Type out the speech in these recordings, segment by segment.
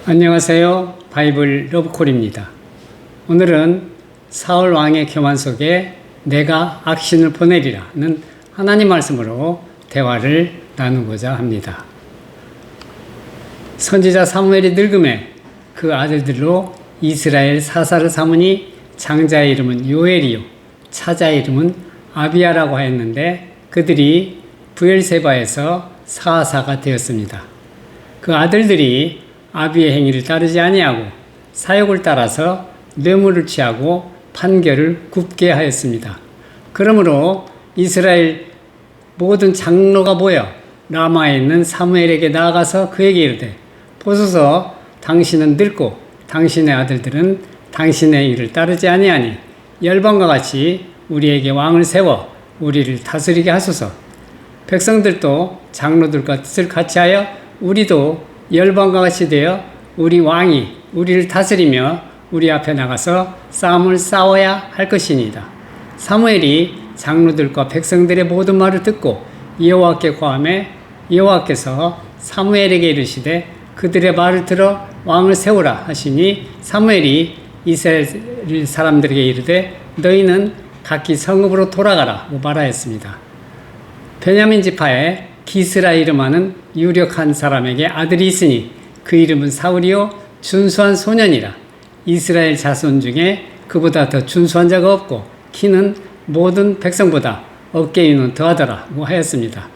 안녕하세요. 바이블 러브콜입니다. 오늘은 사울 왕의 교만 속에 내가 악신을 보내리라는 하나님 말씀으로 대화를 나누고자 합니다. 선지자 사무엘이 늙음에 그 아들들로 이스라엘 사사를 삼으니 장자의 이름은 요엘이요 차자의 이름은 아비야라고 하였는데 그들이 브엘세바에서 사사가 되었습니다. 그 아들들이 아비의 행위를 따르지 아니하고 사욕을 따라서 뇌물을 취하고 판결을 굽게 하였습니다. 그러므로 이스라엘 모든 장로가 모여 라마에 있는 사무엘에게 나아가서 그에게 이르되 보소서 당신은 늙고 당신의 아들들은 당신의 일을 따르지 아니하니 열방과 같이 우리에게 왕을 세워 우리를 다스리게 하소서. 백성들도 장로들과 뜻을 같이 하여 우리도 열방과 같이 되어 우리 왕이 우리를 다스리며 우리 앞에 나가서 싸움을 싸워야 할 것이니이다. 사무엘이 장로들과 백성들의 모든 말을 듣고 여호와께 고하매 여호와께서 사무엘에게 이르시되 그들의 말을 들어 왕을 세우라 하시니 사무엘이 이스라엘 사람들에게 이르되 너희는 각기 성읍으로 돌아가라고 말하였습니다. 베냐민 지파에 기스라 이름하는 유력한 사람에게 아들이 있으니 그 이름은 사울이요 준수한 소년이라. 이스라엘 자손 중에 그보다 더 준수한 자가 없고 키는 모든 백성보다 어깨위는 더하더라고 하였습니다.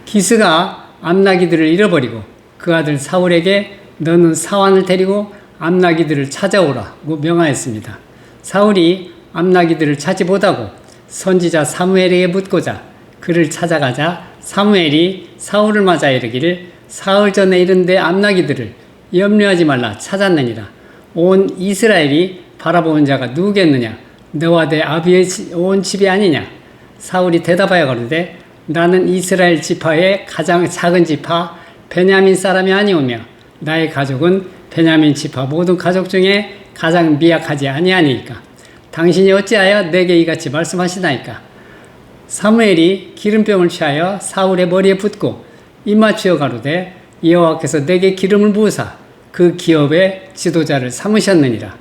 기스가 암나기들을 잃어버리고 그 아들 사울에게 너는 사환을 데리고 암나기들을 찾아오라고 명하였습니다. 사울이 암나기들을 찾지 못하고 선지자 사무엘에게 묻고자 그를 찾아가자 사무엘이 사울을 맞아 이르기를 사흘 전에 이른데 암나기들을 염려하지 말라 찾았느니라. 온 이스라엘이 바라보는 자가 누구겠느냐? 너와 내 아비의 온 집이 아니냐? 사울이 대답하여 가로되 나는 이스라엘 지파의 가장 작은 지파 베냐민 사람이 아니오며 나의 가족은 베냐민 지파 모든 가족 중에 가장 미약하지 아니하니까 당신이 어찌하여 내게 이같이 말씀하시나이까? 사무엘이 기름병을 취하여 사울의 머리에 붓고 입맞추어 가로되 여호와께서 내게 기름을 부으사 그 기업의 지도자를 삼으셨느니라.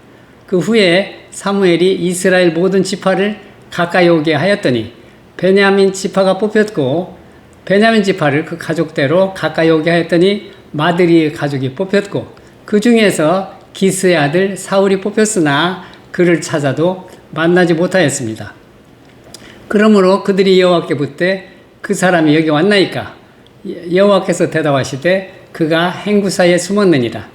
그 후에 사무엘이 이스라엘 모든 지파를 가까이 오게 하였더니 베냐민 지파가 뽑혔고 베냐민 지파를 그 가족대로 가까이 오게 하였더니 마드리의 가족이 뽑혔고 그 중에서 기스의 아들 사울이 뽑혔으나 그를 찾아도 만나지 못하였습니다. 그러므로 그들이 여호와께 묻되 그 사람이 여기 왔나이까? 여호와께서 대답하시되 그가 행구 사이에 숨었느니라.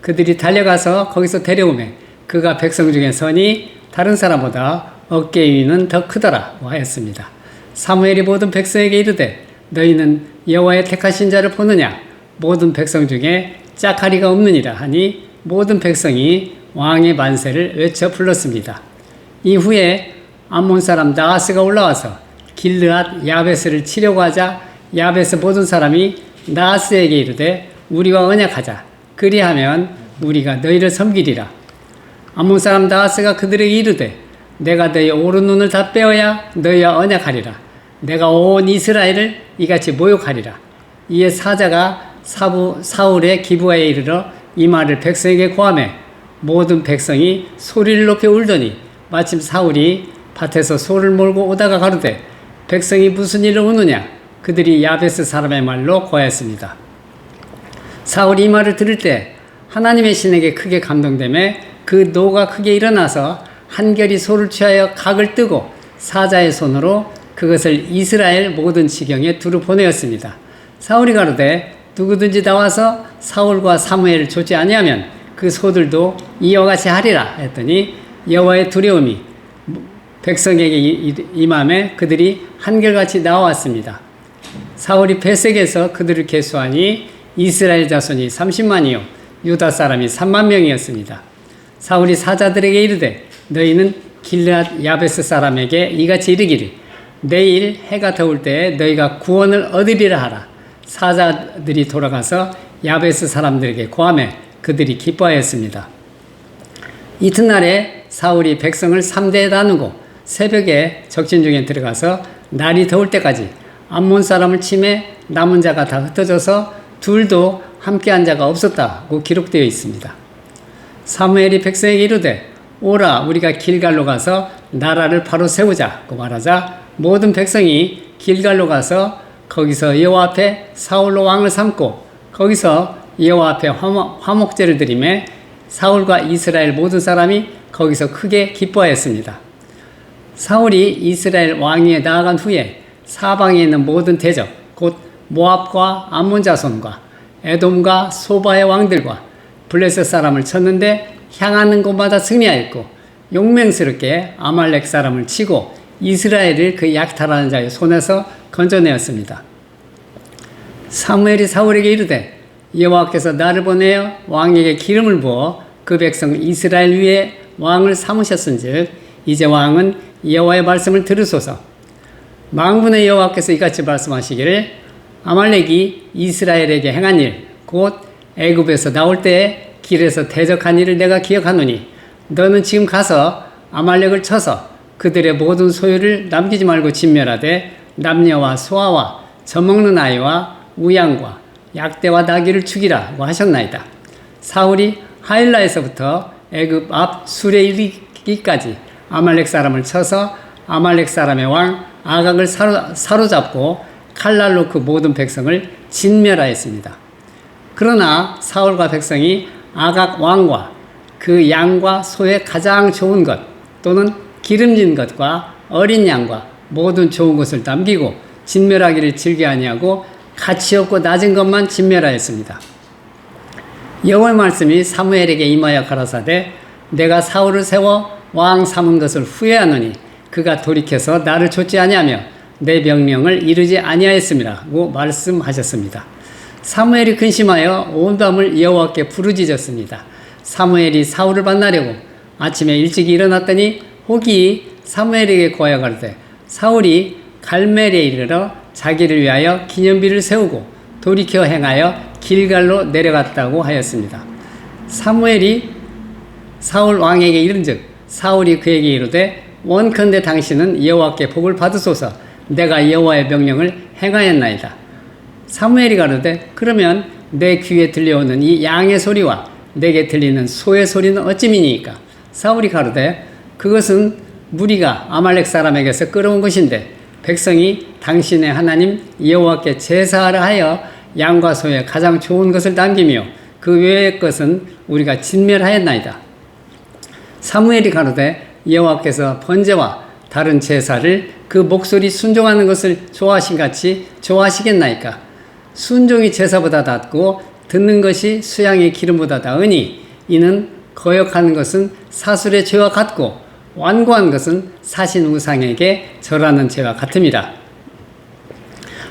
그들이 달려가서 거기서 데려오매 그가 백성 중에 서니 다른 사람보다 어깨 위는 더 크더라고 하였습니다. 사무엘이 모든 백성에게 이르되 너희는 여호와의 택하신 자를 보느냐? 모든 백성 중에 짝하리가 없느니라 하니 모든 백성이 왕의 만세를 외쳐 불렀습니다. 이후에 암몬 사람 나하스가 올라와서 길르앗 야베스를 치려고 하자 야베스 모든 사람이 나하스에게 이르되 우리와 언약하자. 그리하면 우리가 너희를 섬기리라. 암몬 사람 나하스가 그들에게 이르되 내가 너희 오른 눈을 다 빼어야 너희와 언약하리라. 내가 온 이스라엘을 이같이 모욕하리라. 이에 사자가 사울의 기브아에 이르러 이 말을 백성에게 고하매 모든 백성이 소리를 높여 울더니 마침 사울이 밭에서 소를 몰고 오다가 가로되 백성이 무슨 일로 우느냐? 그들이 야베스 사람의 말로 고하였습니다. 사울이 이 말을 들을 때 하나님의 신에게 크게 감동되매 그 노가 크게 일어나서 한결이 소를 취하여 각을 뜨고 사자의 손으로 그것을 이스라엘 모든 지경에 두루 보내었습니다. 사울이 가로되 누구든지 나와서 사울과 사무엘을 좇지 아니하면 그 소들도 이와 같이 하리라 했더니 여호와의 두려움이 백성에게 임함에 그들이 한결같이 나왔습니다. 사울이 베색에서 그들을 계수하니 이스라엘 자손이 30만이요 유다 사람이 3만 명이었습니다. 사울이 사자들에게 이르되 너희는 길르앗 야베스 사람에게 이같이 이르기를 내일 해가 더울 때에 너희가 구원을 얻으리라 하라. 사자들이 돌아가서 야베스 사람들에게 고하매 그들이 기뻐하였습니다. 이튿날에 사울이 백성을 3대에 나누고 새벽에 적진 중에 들어가서 날이 더울 때까지 암몬 사람을 치매 남은 자가 다 흩어져서 둘도 함께한 자가 없었다고 기록되어 있습니다. 사무엘이 백성에게 이르되 오라 우리가 길갈로 가서 나라를 바로 세우자고 말하자 모든 백성이 길갈로 가서 거기서 여호와 앞에 사울로 왕을 삼고 거기서 여호와 앞에 화목제를 드리매 사울과 이스라엘 모든 사람이 거기서 크게 기뻐하였습니다. 사울이 이스라엘 왕위에 나아간 후에 사방에 있는 모든 대적 곧 모압과 암몬 자손과 에돔과 소바의 왕들과 블레셋 사람을 쳤는데 향하는 곳마다 승리하였고 용맹스럽게 아말렉 사람을 치고 이스라엘을 그 약탈하는 자의 손에서 건져내었습니다. 사무엘이 사울에게 이르되 여호와께서 나를 보내어 왕에게 기름을 부어 그 백성 이스라엘 위에 왕을 삼으셨은즉 이제 왕은 여호와의 말씀을 들으소서. 만군의 여호와께서 이같이 말씀하시기를 아말렉이 이스라엘에게 행한 일 곧 애굽에서 나올 때에 길에서 대적한 일을 내가 기억하노니 너는 지금 가서 아말렉을 쳐서 그들의 모든 소유를 남기지 말고 진멸하되 남녀와 소아와 젖먹는 아이와 우양과 약대와 나귀를 죽이라고 하셨나이다. 사울이 하일라에서부터 애굽 앞 술에 이르기까지 아말렉 사람을 쳐서 아말렉 사람의 왕 아각을 사로잡고 칼날로 그 모든 백성을 진멸하였습니다. 그러나 사울과 백성이 아각 왕과 그 양과 소의 가장 좋은 것 또는 기름진 것과 어린 양과 모든 좋은 것을 남기고 진멸하기를 즐겨 아니하고 가치 없고 낮은 것만 진멸하였습니다. 여호와의 말씀이 사무엘에게 임하여 가라사대 내가 사울을 세워 왕 삼은 것을 후회하노니 그가 돌이켜서 나를 좇지 아니하며 내 명령을 이루지 아니하였음이라고 말씀하셨습니다. 사무엘이 근심하여 온 밤을 여호와께 부르짖었습니다. 사무엘이 사울을 만나려고 아침에 일찍 일어났더니 혹이 사무엘에게 고하여 가로되 사울이 갈멜에 이르러 자기를 위하여 기념비를 세우고 돌이켜 행하여 길갈로 내려갔다고 하였습니다. 사무엘이 사울 왕에게 이른즉 사울이 그에게 이르되 원컨대 당신은 여호와께 복을 받으소서. 내가 여호와의 명령을 행하였나이다. 사무엘이 가로되 그러면 내 귀에 들려오는 이 양의 소리와 내게 들리는 소의 소리는 어찌미니이까? 사울이 가로되 그것은 무리가 아말렉 사람에게서 끌어온 것인데 백성이 당신의 하나님 여호와께 제사하라 하여 양과 소의 가장 좋은 것을 남기며 그 외의 것은 우리가 진멸하였나이다. 사무엘이 가로되 여호와께서 번제와 다른 제사를 그 목소리 순종하는 것을 좋아하신 같이 좋아하시겠나이까? 순종이 제사보다 낫고 듣는 것이 수양의 기름보다 나으니 이는 거역하는 것은 사술의 죄와 같고 완고한 것은 사신 우상에게 절하는 죄와 같음이라.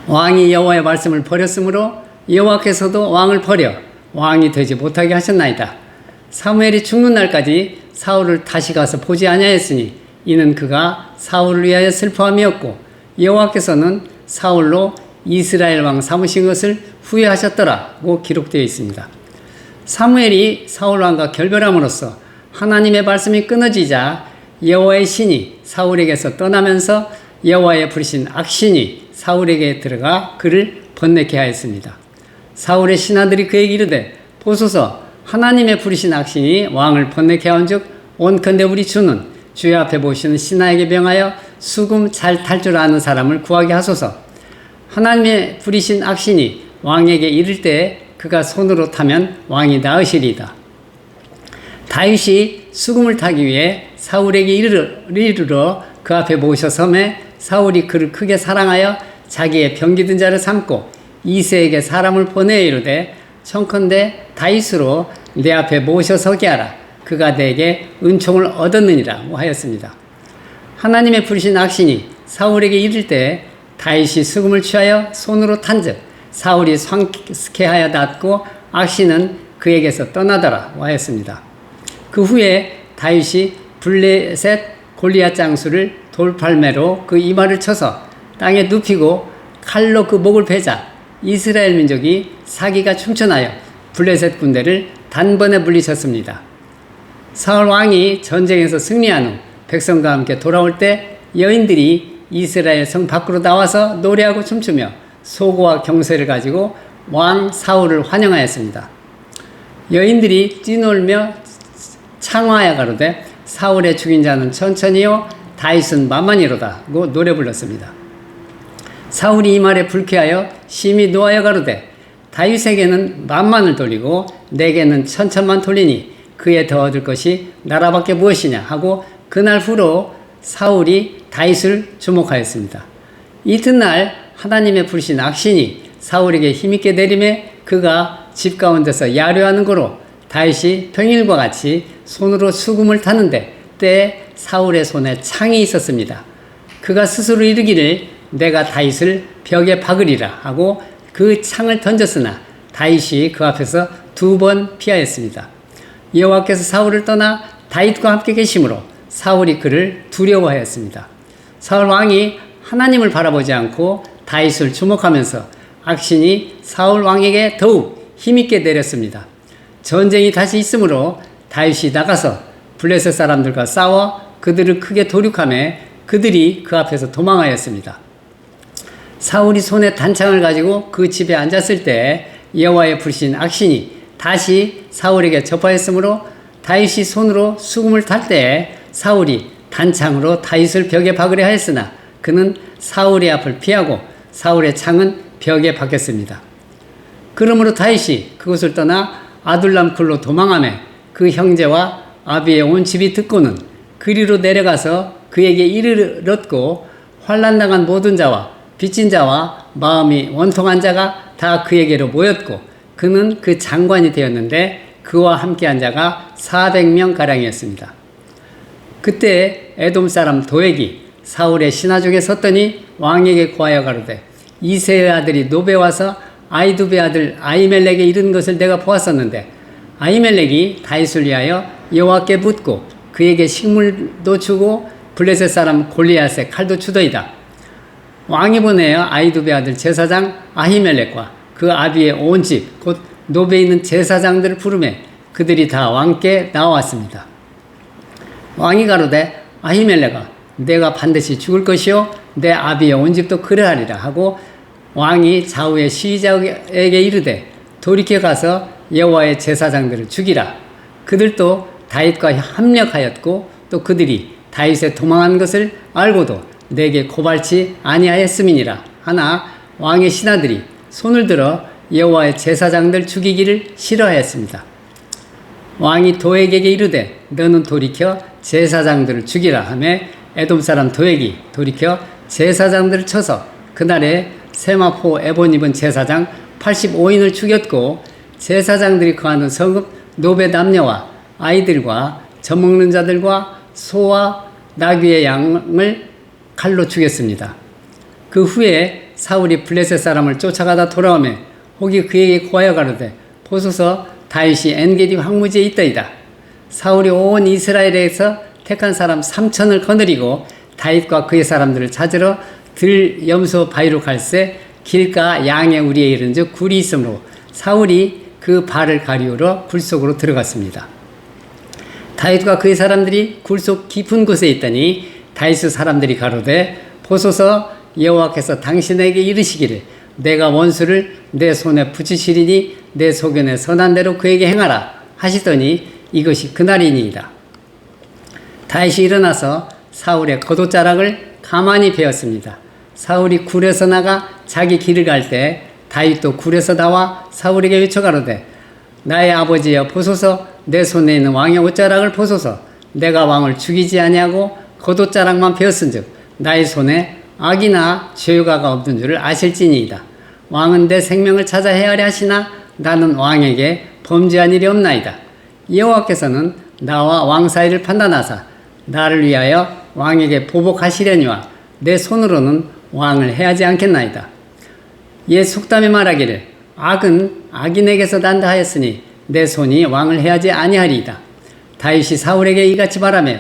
왕이 여호와의 말씀을 버렸으므로 여호와께서도 왕을 버려 왕이 되지 못하게 하셨나이다. 사무엘이 죽는 날까지 사울을 다시 가서 보지 아니하였으니 이는 그가 사울을 위하여 슬퍼함이었고 여호와께서는 사울로 이스라엘 왕 삼으신 것을 후회하셨더라고 기록되어 있습니다. 사무엘이 사울 왕과 결별함으로써 하나님의 말씀이 끊어지자 여호와의 신이 사울에게서 떠나면서 여호와의 부르신 악신이 사울에게 들어가 그를 번뇌케 하였습니다. 사울의 신하들이 그에게 이르되 보소서 하나님의 부르신 악신이 왕을 번뇌케 한즉 온컨대 우리 주는 주의 앞에 보시는 신하에게 명하여 수금 잘 탈 줄 아는 사람을 구하게 하소서. 하나님의 부리신 악신이 왕에게 이를 때 그가 손으로 타면 왕이 나으시리이다. 다윗이 수금을 타기 위해 사울에게 이르러 그 앞에 모셔섬에 사울이 그를 크게 사랑하여 자기의 병기든 자를 삼고 이새에게 사람을 보내 이르되 청컨대 다윗으로 내 앞에 모셔서게 하라. 그가 내게 은총을 얻었느니라고 하였습니다. 하나님의 부르신 악신이 사울에게 이를 때 다윗이 수금을 취하여 손으로 탄즉 사울이 성스케하여 낫고 악신은 그에게서 떠나더라고 하였습니다. 그 후에 다윗이 블레셋 골리앗 장수를 돌팔매로 그 이마를 쳐서 땅에 눕히고 칼로 그 목을 베자 이스라엘 민족이 사기가 충천하여 블레셋 군대를 단번에 물리쳤습니다. 사울 왕이 전쟁에서 승리한 후 백성과 함께 돌아올 때 여인들이 이스라엘 성 밖으로 나와서 노래하고 춤추며 소고와 경쇠를 가지고 왕 사울을 환영하였습니다. 여인들이 뛰놀며 창화하여 가로되 사울의 죽인 자는 천천히요 다윗은 만만히로다고 노래 불렀습니다. 사울이 이 말에 불쾌하여 심히 노하여 가로되 다윗에게는 만만을 돌리고 내게는 천천만 돌리니 그에 더 얻을 것이 나라밖에 무엇이냐 하고 그날 후로 사울이 다윗을 주목하였습니다. 이튿날 하나님의 부르신 악신이 사울에게 힘있게 내림에 그가 집 가운데서 야려하는 거로 다윗이 평일과 같이 손으로 수금을 타는데 때에 사울의 손에 창이 있었습니다. 그가 스스로 이르기를 내가 다윗을 벽에 박으리라 하고 그 창을 던졌으나 다윗이 그 앞에서 2번 피하였습니다. 여호와께서 사울을 떠나 다윗과 함께 계심으로 사울이 그를 두려워하였습니다. 사울 왕이 하나님을 바라보지 않고 다윗을 주목하면서 악신이 사울 왕에게 더욱 힘있게 내렸습니다. 전쟁이 다시 있으므로 다윗이 나가서 블레셋 사람들과 싸워 그들을 크게 도륙하며 그들이 그 앞에서 도망하였습니다. 사울이 손에 단창을 가지고 그 집에 앉았을 때 여호와의 부르신 악신이 다시 사울에게 접하였으므로 다윗이 손으로 수금을 탈 때에 사울이 단창으로 다윗을 벽에 박으려 하였으나 그는 사울의 앞을 피하고 사울의 창은 벽에 박혔습니다. 그러므로 다윗이 그곳을 떠나 아둘람 굴로 도망하며 그 형제와 아비의 온 집이 듣고는 그리로 내려가서 그에게 이르렀고 환난당한 모든 자와 빚진 자와 마음이 원통한 자가 다 그에게로 모였고 그는 그 장관이 되었는데 그와 함께한 자가 400명가량이었습니다. 그때 에돔 사람 도액이 사울의 신하중에 섰더니 왕에게 고하여 가로되 이새의 아들이 노베 와서 아이두베 아들 아히멜렉에 이른 것을 내가 보았었는데 아히멜렉이 다윗을 위하여 여호와께 묻고 그에게 식물도 주고 블레셋 사람 골리앗의 칼도 주더이다. 왕이 보내어 아히두베 아들 제사장 아히멜렉과 그 아비의 온 집 곧 노베에 있는 제사장들을 부르매 그들이 다 왕께 나왔습니다. 왕이 가로되 아히멜렉아 내가 반드시 죽을 것이요 내 아비의 온 집도 그러하리라 하고 왕이 좌우의 시위자에게 이르되 돌이켜 가서 여호와의 제사장들을 죽이라. 그들도 다윗과 합력하였고 또 그들이 다윗에 도망한 것을 알고도 내게 고발치 아니하였음이니라. 하나 왕의 신하들이 손을 들어 여호와의 제사장들 죽이기를 싫어하였습니다. 왕이 도액에게 이르되 너는 돌이켜 제사장들을 죽이라 하며 에돔 사람 도액이 돌이켜 제사장들을 쳐서 그날에 세마포 에본 입은 제사장 85인을 죽였고 제사장들이 거하는 성읍 노베 남녀와 아이들과 젖먹는 자들과 소와 나귀의 양을 칼로 죽였습니다. 그 후에 사울이 블레셋 사람을 쫓아가다 돌아오매 혹이 그에게 고하여 가로되 보소서 다윗이 엔게디 황무지에 있더이다. 사울이 온 이스라엘에서 택한 사람 3천을 거느리고 다윗과 그의 사람들을 찾으러 들 염소 바위로 갈새 길가 양의 우리에 이른즉 굴이 있으므로 사울이 그 발을 가리우러 굴 속으로 들어갔습니다. 다윗과 그의 사람들이 굴 속 깊은 곳에 있더니 다윗의 사람들이 가로되 보소서 여호와께서 당신에게 이르시기를 내가 원수를 내 손에 붙이시리니 내 소견에 선한 대로 그에게 행하라 하시더니 이것이 그날이니이다. 다윗이 일어나서 사울의 겉옷자락을 가만히 베었습니다. 사울이 굴에서 나가 자기 길을 갈 때 다윗도 굴에서 나와 사울에게 외쳐가로되 나의 아버지여 보소서 내 손에 있는 왕의 옷자락을 보소서 내가 왕을 죽이지 아니하고 겉옷자락만 베었은즉 나의 손에 악이나 죄가가 없는 줄을 아실지니이다. 왕은 내 생명을 찾아 헤아려 하시나 나는 왕에게 범죄한 일이 없나이다. 여호와께서는 나와 왕 사이를 판단하사 나를 위하여 왕에게 보복하시려니와 내 손으로는 왕을 해하지 않겠나이다. 옛 속담에 말하기를 악은 악인에게서 난다 하였으니 내 손이 왕을 해하지 아니하리이다. 다윗이 사울에게 이같이 말하며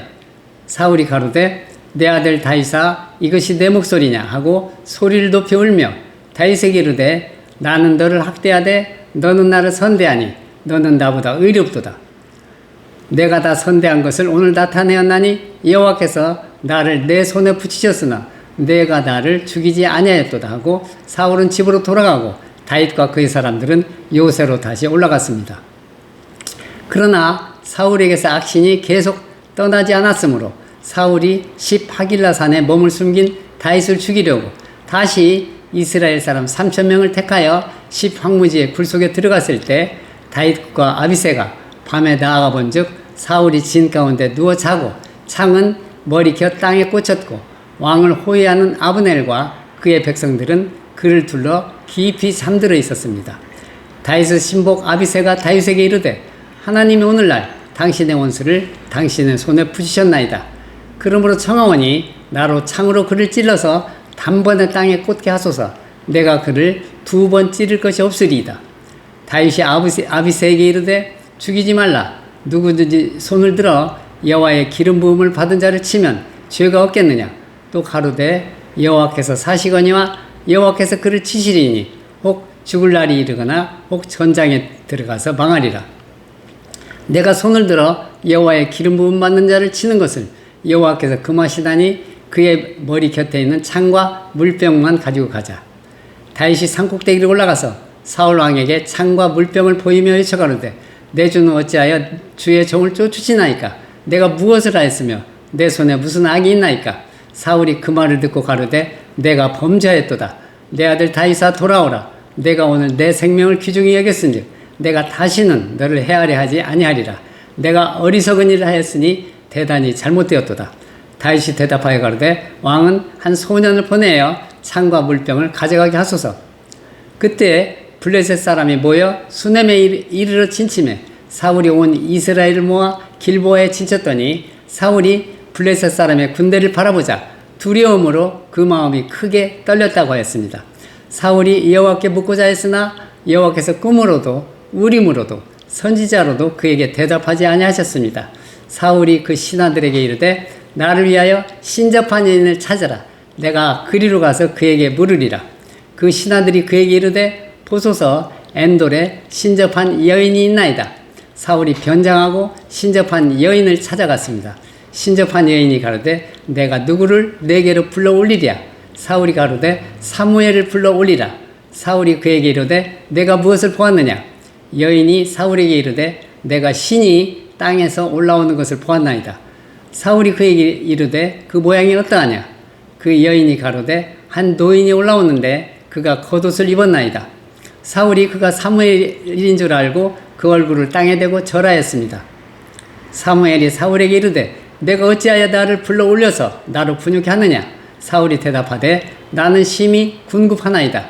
사울이 가로되 내 아들 다윗아 이것이 내 목소리냐 하고 소리를 높여 울며 다윗에게 이르되 나는 너를 학대하되 너는 나를 선대하니 너는 나보다 의롭도다. 내가 다 선대한 것을 오늘 나타내었나니 여호와께서 나를 내 손에 붙이셨으나 내가 나를 죽이지 아니하였도다 하고 사울은 집으로 돌아가고 다윗과 그의 사람들은 요새로 다시 올라갔습니다. 그러나 사울에게서 악신이 계속 떠나지 않았으므로 사울이 10하길라 산에 몸을 숨긴 다윗을 죽이려고 다시 이스라엘 사람 3,000명을 택하여 10황무지의 굴속에 들어갔을 때 다윗과 아비새가 밤에 나아가 본즉 사울이 진 가운데 누워 자고 창은 머리곁 땅에 꽂혔고 왕을 호위하는 아브넬과 그의 백성들은 그를 둘러 깊이 잠들어 있었습니다. 다윗의 신복 아비새가 다윗에게 이르되 하나님이 오늘날 당신의 원수를 당신의 손에 붙이셨나이다. 그러므로 청하오니 나로 창으로 그를 찔러서 단번에 땅에 꽂게 하소서. 내가 그를 2번 찌를 것이 없으리이다. 다윗이 아비새에게 이르되 죽이지 말라. 누구든지 손을 들어 여호와의 기름 부음을 받은 자를 치면 죄가 없겠느냐. 또 가로되 여호와께서 사시거니와 여호와께서 그를 치시리니 혹 죽을 날이 이르거나 혹 전장에 들어가서 망하리라. 내가 손을 들어 여호와의 기름 부음 받는 자를 치는 것을 여호와께서 금하시다니 그의 머리 곁에 있는 창과 물병만 가지고 가자. 다윗이 산꼭대기로 올라가서 사울 왕에게 창과 물병을 보이며 외쳐가로되 내 주는 어찌하여 주의 종을 쫓으시나이까? 내가 무엇을 하였으며 내 손에 무슨 악이 있나이까? 사울이 그 말을 듣고 가로되 내가 범죄하였도다. 내 아들 다윗아 돌아오라. 내가 오늘 내 생명을 귀중히 여겼은즉 내가 다시는 너를 해하려 하지 아니하리라. 내가 어리석은 일을 하였으니 대단히 잘못되었도다. 다윗이 대답하여 가로되 왕은 한 소년을 보내어 창과 물병을 가져가게 하소서. 그때 블레셋 사람이 모여 수넴에 이르러 진침해 사울이 온 이스라엘을 모아 길보아에 진쳤더니 사울이 블레셋 사람의 군대를 바라보자 두려움으로 그 마음이 크게 떨렸다고 하였습니다. 사울이 여호와께 묻고자 했으나 여호와께서 꿈으로도 우림으로도 선지자로도 그에게 대답하지 아니하셨습니다. 사울이 그 신하들에게 이르되 나를 위하여 신접한 여인을 찾아라. 내가 그리로 가서 그에게 물으리라. 그 신하들이 그에게 이르되 보소서 엔돌에 신접한 여인이 있나이다. 사울이 변장하고 신접한 여인을 찾아갔습니다. 신접한 여인이 가로되 내가 누구를 내게로 불러 올리랴. 사울이 가로되 사무엘을 불러 올리라. 사울이 그에게 이르되 내가 무엇을 보았느냐. 여인이 사울에게 이르되 내가 신이 땅에서 올라오는 것을 보았나이다. 사울이 그에게 이르되 그 모양이 어떠하냐. 그 여인이 가로되 한 노인이 올라오는데 그가 겉옷을 입었나이다. 사울이 그가 사무엘인 줄 알고 그 얼굴을 땅에 대고 절하였습니다. 사무엘이 사울에게 이르되 내가 어찌하여 나를 불러 올려서 나로 분유케 하느냐. 사울이 대답하되 나는 심히 군급하나이다.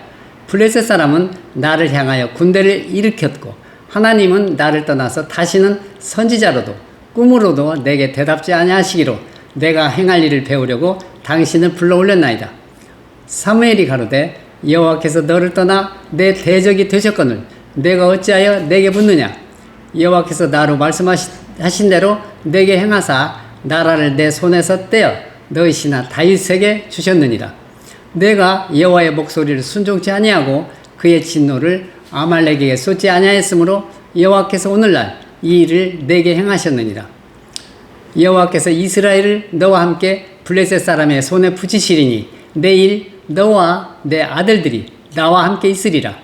블레셋 사람은 나를 향하여 군대를 일으켰고 하나님은 나를 떠나서 다시는 선지자로도 꿈으로도 내게 대답지 아니하시기로 내가 행할 일을 배우려고 당신을 불러 올렸나이다. 사무엘이 가로되 여호와께서 너를 떠나 내 대적이 되셨거늘 내가 어찌하여 내게 묻느냐. 여호와께서 나로 말씀하신 대로 내게 행하사 나라를 내 손에서 떼어 너희 신하 다윗에게 주셨느니라. 내가 여호와의 목소리를 순종치 아니하고 그의 진노를 아말렉에게 쏟지 아니하였으므로 여호와께서 오늘날 이 일을 내게 행하셨느니라. 여호와께서 이스라엘을 너와 함께 블레셋 사람의 손에 붙이시리니 내일 너와 내 아들들이 나와 함께 있으리라.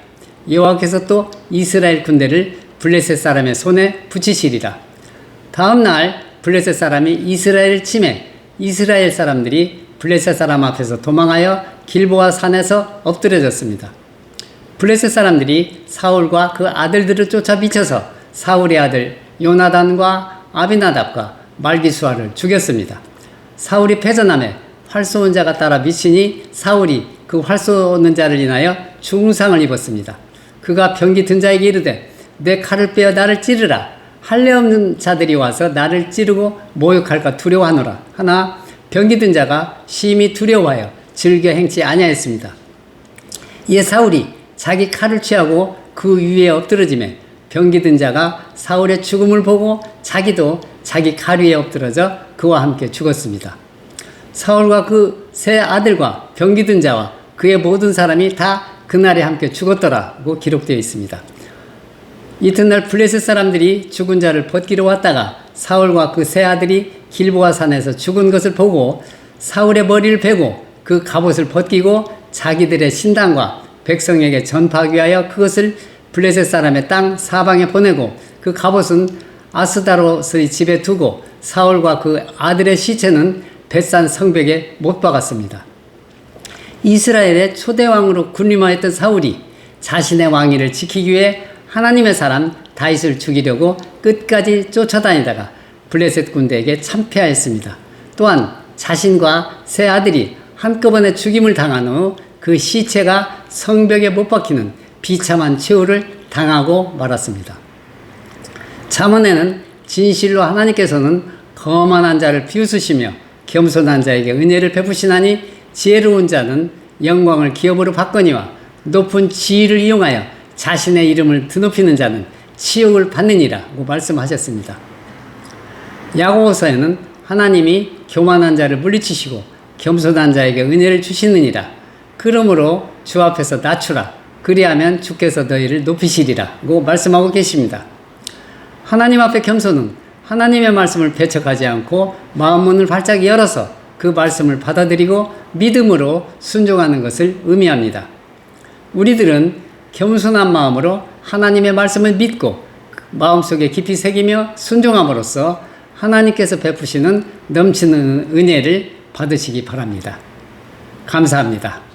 여호와께서 또 이스라엘 군대를 블레셋 사람의 손에 붙이시리라. 다음 날 블레셋 사람이 이스라엘을 치매 이스라엘 사람들이 블레셋 사람 앞에서 도망하여 길보아 산에서 엎드려졌습니다. 블레셋 사람들이 사울과 그 아들들을 쫓아 미쳐서 사울의 아들 요나단과 아비나답과 말기수아를 죽였습니다. 사울이 패전함에 활 쏘는 자가 따라 미치니 사울이 그 활 쏘는 자를 인하여 중상을 입었습니다. 그가 병기 든 자에게 이르되 내 칼을 빼어 나를 찌르라. 할례 없는 자들이 와서 나를 찌르고 모욕할까 두려워하노라. 하나 병기 든 자가 심히 두려워하여 즐겨 행치 아니하였습니다. 이에 사울이 자기 칼을 취하고 그 위에 엎드러지매 병기 든 자가 사울의 죽음을 보고 자기도 자기 칼 위에 엎드러져 그와 함께 죽었습니다. 사울과 그 세 아들과 병기 든 자와 그의 모든 사람이 다 그날에 함께 죽었더라고 기록되어 있습니다. 이튿날 블레셋 사람들이 죽은 자를 벗기러 왔다가 사울과 그 세 아들이 길보아 산에서 죽은 것을 보고 사울의 머리를 베고 그 갑옷을 벗기고 자기들의 신당과 백성에게 전파하기 위하여 그것을 블레셋 사람의 땅 사방에 보내고 그 갑옷은 아스다롯의 집에 두고 사울과 그 아들의 시체는 벳산 성벽에 못 박았습니다. 이스라엘의 초대왕으로 군림하였던 사울이 자신의 왕위를 지키기 위해 하나님의 사람 다윗을 죽이려고 끝까지 쫓아다니다가 블레셋 군대에게 참패하였습니다. 또한 자신과 세 아들이 한꺼번에 죽임을 당한 후 그 시체가 성벽에 못 박히는 비참한 최후를 당하고 말았습니다. 잠언에는 진실로 하나님께서는 거만한 자를 비웃으시며 겸손한 자에게 은혜를 베푸시나니 지혜로운 자는 영광을 기업으로 받거니와 높은 지위를 이용하여 자신의 이름을 드높이는 자는 치욕을 받느니라고 말씀하셨습니다. 야고보서에는 하나님이 교만한 자를 물리치시고 겸손한 자에게 은혜를 주시느니라. 그러므로 주 앞에서 낮추라. 그리하면 주께서 너희를 높이시리라고 말씀하고 계십니다. 하나님 앞에 겸손은 하나님의 말씀을 배척하지 않고 마음문을 활짝 열어서 그 말씀을 받아들이고 믿음으로 순종하는 것을 의미합니다. 우리들은 겸손한 마음으로 하나님의 말씀을 믿고 마음속에 깊이 새기며 순종함으로써 하나님께서 베푸시는 넘치는 은혜를 받으시기 바랍니다. 감사합니다.